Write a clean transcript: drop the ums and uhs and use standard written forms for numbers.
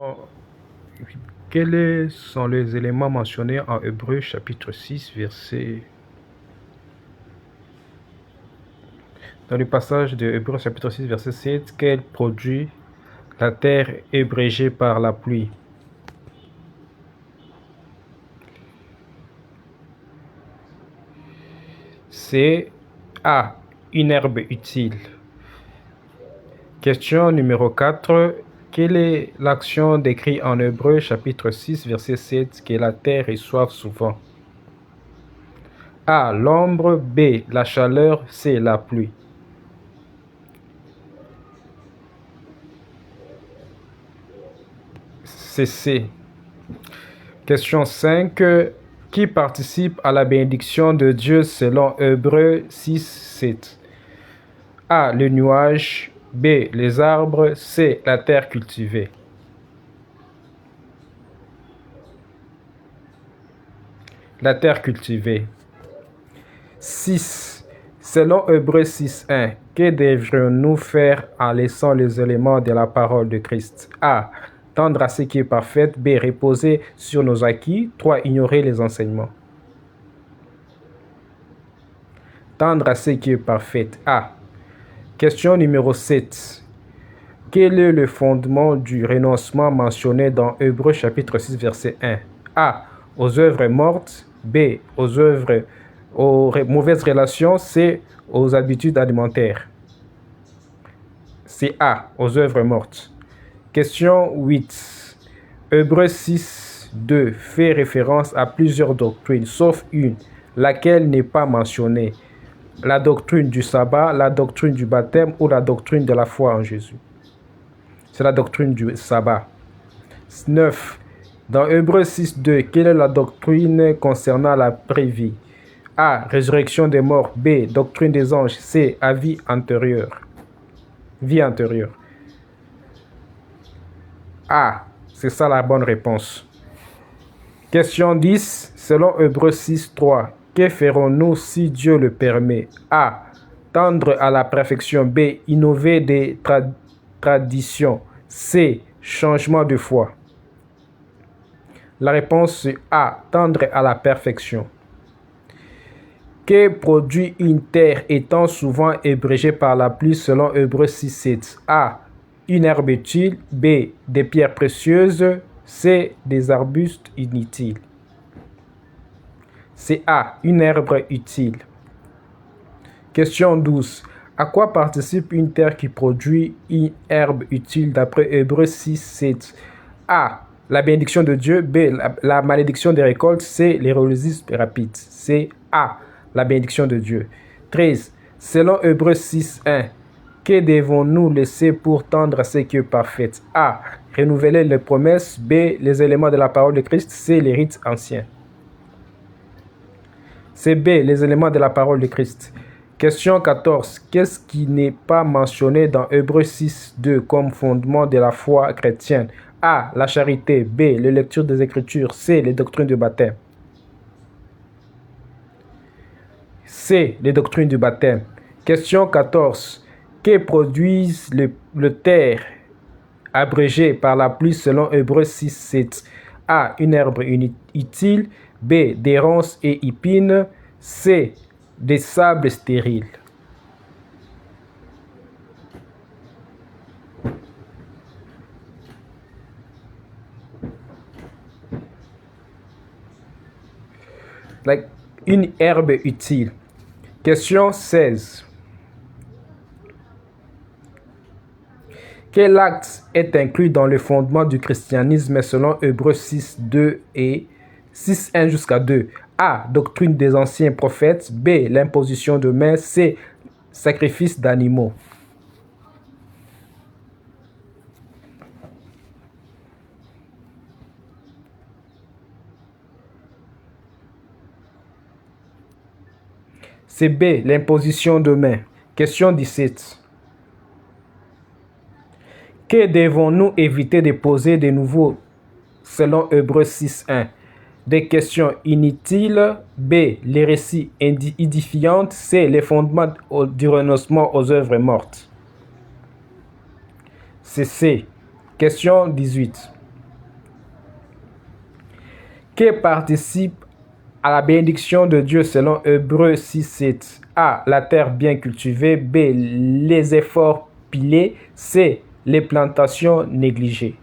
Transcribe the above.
Oh, quels sont les éléments mentionnés en Hébreux chapitre 6, verset... Dans le passage de Hébreux chapitre 6, verset 7, quel produit la terre ébrégée par la pluie? C'est A. Une herbe utile. Question numéro 4. Quelle est l'action décrite en Hébreux chapitre 6, verset 7 que la terre reçoive souvent? A. L'ombre. B. La chaleur. C. La pluie. C'est C. Question 5. Qui participe à la bénédiction de Dieu selon Hébreux 6, 7? A. Le nuage. B. Les arbres. C. La terre cultivée. La terre cultivée. 6. Selon Hébreux 6, 1, que devrions-nous faire en laissant les éléments de la parole de Christ? A. Tendre à ce qui est parfait. B. Reposer sur nos acquis. 3. Ignorer les enseignements. Tendre à ce qui est parfait. A. Question numéro 7. Quel est le fondement du renoncement mentionné dans Hébreux chapitre 6, verset 1? A. Aux œuvres mortes. B. Aux mauvaises relations. C. Aux habitudes alimentaires. C'est A. Aux œuvres mortes. Question 8. Hébreux 6, 2 fait référence à plusieurs doctrines, sauf une, laquelle n'est pas mentionnée. La doctrine du sabbat, la doctrine du baptême ou la doctrine de la foi en Jésus. C'est la doctrine du sabbat. 9. Dans Hébreux 6, 2, quelle est la doctrine concernant la pré-vie? A. Résurrection des morts. B. Doctrine des anges. C. Vie antérieure. Vie antérieure. A. C'est ça la bonne réponse. Question 10. Selon Hébreux 6, 3, que ferons-nous si Dieu le permet? A. Tendre à la perfection. B. Innover des traditions. C. Changement de foi. La réponse est A. Tendre à la perfection. Que produit une terre étant souvent ébrégée par la pluie selon Hébreux 6, 7? A. Une herbe utile. B. Des pierres précieuses. C. Des arbustes inutiles. C'est A. Une herbe utile. Question 12. À quoi participe une terre qui produit une herbe utile d'après Hébreux 6, 7? A. La bénédiction de Dieu. B. La malédiction des récoltes. C. Les relisistes rapides. C. A. La bénédiction de Dieu. 13. Selon Hébreux 6, 1, que devons-nous laisser pour tendre à ce qui est parfait? A. Renouveler les promesses. B. Les éléments de la parole de Christ. C. Les rites anciens. C'est B. Les éléments de la parole de Christ. Question 14. Qu'est-ce qui n'est pas mentionné dans Hébreux 6, 2 comme fondement de la foi chrétienne? A. La charité. B. Les lectures des Écritures. C. Les doctrines du baptême. C. Les doctrines du baptême. Question 14. Que produisent le terre abrégé par la pluie selon Hébreux 6, 7? A. Une herbe utile. B. Des ronces et épines. C. Des sables stériles. Une herbe utile. Question 16. Quel acte est inclus dans le fondement du christianisme selon Hébreux 6, 2 et 6, 1 jusqu'à 2? A. Doctrine des anciens prophètes. B. L'imposition de mains. C. Sacrifice d'animaux. C'est B. L'imposition de mains. Question 17. Que devons-nous éviter de poser de nouveau selon Hébreux 6, 1? Des questions inutiles. B. Les récits édifiants. C. Les fondements du renoncement aux œuvres mortes. C'est C. Question 18. Qui participe à la bénédiction de Dieu selon Hébreux 6:7? A. La terre bien cultivée. B. Les efforts pilés. C. Les plantations négligées.